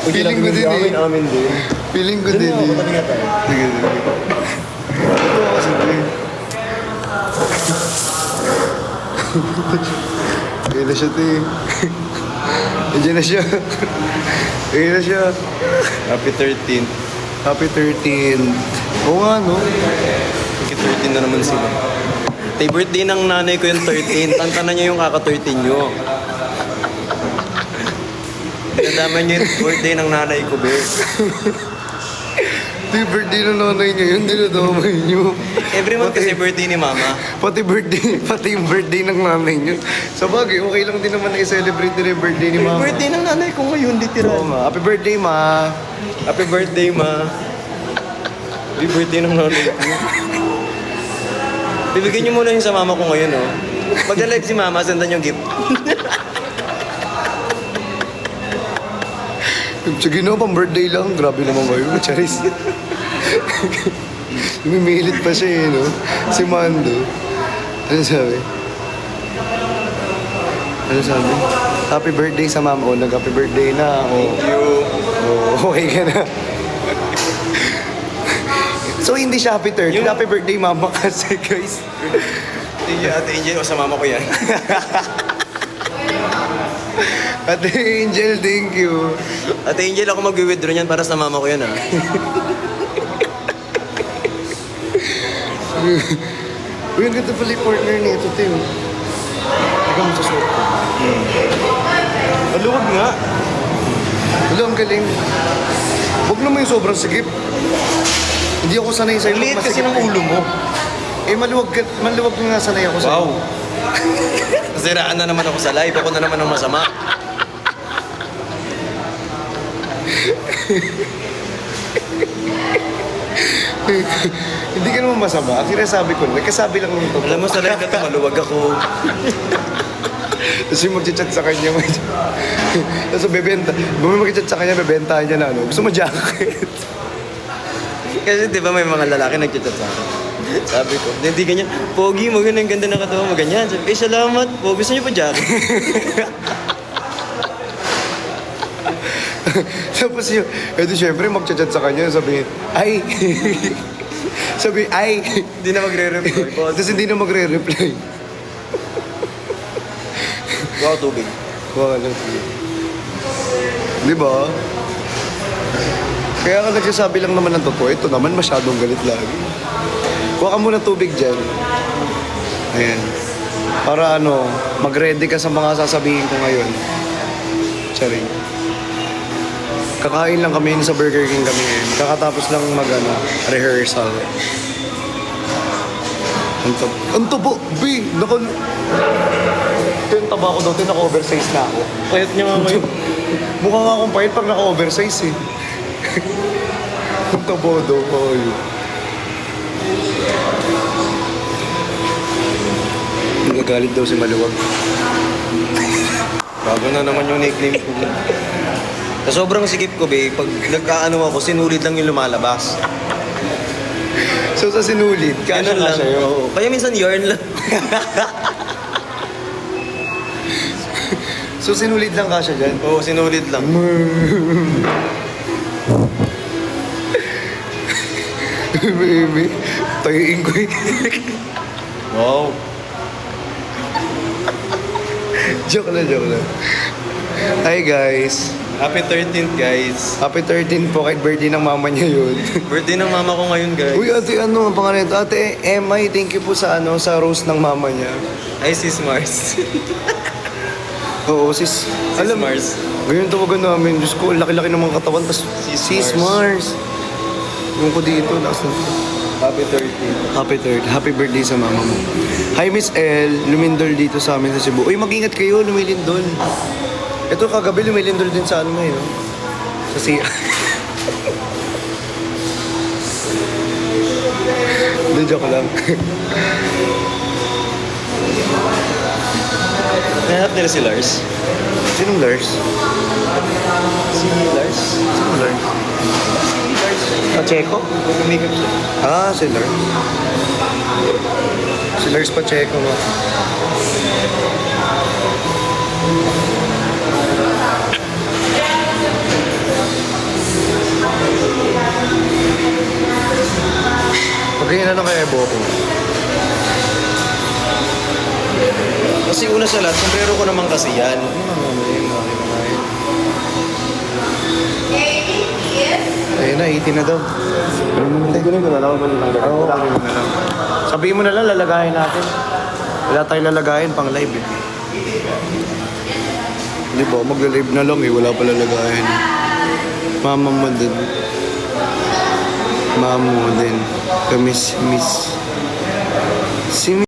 Feeling ko din eh. Amin din. Feeling ko din eh. Tabi nga tayo. Sige, sige. Ito ako sige. Ayun na siya, te. Ayun na siya. Ayun na siya. Happy 13th. Happy 13th. Oo nga, no? Happy 13 na naman sila. Tay, birthday ng nanay ko yung 13. Tantanan niyo yung kaka-13 nyo. Nadama niyo yung birthday ng nanay ko, be. Ito yung birthday ng nanay niya yun, dinadamay niyo. Every month kasi birthday ni mama. Pati yung birthday ng nanay niyo. Sa bagay, okay lang din naman na i-celebrate nila yung birthday ni mama. Birthday ng nanay ko ngayon, literal. Oo nga. Happy birthday, ma. Happy birthday, ma. Happy birthday ng nanay ko. Bibigyan niyo muna yung sa mama ko ngayon, oh. Pag-live si mama, sendan yung gift. Sige na, pang birthday lang. Grabe naman kayo, Charis. Mimilit pa siya eh, no? Si Mando. Ano sabi? Ano sabi? Happy birthday sa mama. Oh, nag-happy birthday na. Oh. Thank you. Oh, okay ka na. So, hindi siya happy 30. Yung- Happy birthday, mama kasi, guys. Thank you, Ate Angel. O sa mama ko yan. Ate Angel, thank you. Ate Angel, ako mag-withdraw niyan para sa mama ko yan, ha. Uy, ang ganda pala yung partner nito, Tim. Ikaw mo sa suot ko. Maluwag nga. Wala, ang galing. Huwag naman yung sobrang sigip. Hindi ako sanay sa'yo. Ang liit kasi masigip ng eh. ulo mo. Maluwag nga sanay ako sa'yo. Wow. Nasiraan na naman ako sa live. Ako na naman ang masama. Hindi ka naman masama. Ang sinasabi ko, nagkasabi lang ng totoo. Alam mo sa live na ito, maluwag ako. Tapos yung mag-chat sa kanya, tapos bebenta. Bumi mag-chat sa kanya, bebentahan niya na ano. Gusto mo jacket? Kasi di ba may mga lalaki nag-chat sa akin. Sabi ko, hindi ganyan. Pogi, maganda ang ganda ng katawan mo, ganyan. Sabi, salamat po. Gusto niyo pa jacket? Tapos yun, edi syempre mag-chat sa kanya, sabi, ay. Sabi, ay. Hindi na magre-reply. Tapos hindi na magre-reply. Wow, tubig. Wala lang. Di ba? Kaya ka nagsasabi lang naman ng totoo, ito naman masyadong galit lagi. Kuha ka muna tubig dyan. Ayan. Para ano, mag-ready ka sa mga sasabihin ko ngayon. Charing. Kakain lang kami sa Burger King kami ngayon. Kakatapos lang rehearsal. Ang tabo! B! Ito yung taba ko daw, ito naka-oversize na ako. Payat niya nga ngayon. Mukha nga akong pahit pag naka-oversize eh. Ang tabo daw ko yun. Nagagalit daw si Maluwag. Bago na naman yung nickname ko. Sa sobrang sikip ko, be, pag nagkaano ako, sinulid lang yung lumalabas. So sa sinulid, kasya Ganun ka lang. sa'yo. Oo. Kaya minsan yarn lang. So sinulid lang kasya dyan. Oo, sinulid lang. Baby, tagiin ko eh. Wow. Joke lang. Hi guys. Happy 13th, guys. Happy 13 po, kahit birthday ng mama niya yun. Birthday ng mama ko ngayon, guys. Uy, ate, ano ang pangalan nito? Ate, MI, thank you po sa sa roast ng mama niya. Ay, sis Mars. Oo, sis. Alam, Mars. ganyan tawagan namin. Diyos ko, laki-laki ng mga katawan. Tapos, sis Mars. Yung ko dito, Happy 13th. Happy third. Happy birthday sa mama mo. Hi, Miss L. Lumindol dito sa amin sa Cebu. Uy, mag-ingat kayo, lumilindol. Ito kagabi, lumilindol din sa ano mo, no? Sa siya. Hindi, joke lang. Nahanap nila si Lars. Sinong Lars? Si Lars? Sinong Lars? Pacheco? Makeup siya. Ah, si Lars. Si Lars Pacheco mo. Boko. Kasi una sa lahat, sombrero ko naman kasi yan. Ayun na, 80 na daw. Ganun ko na lang, Oo, kunin mo na lang. Sabihin mo na lang, lalagayin natin. Wala tayong lalagayin pang live eh. Di ba, magla-live na lang eh, wala pa lalagayin. Mama mo din. Mama mo din. Miss. Si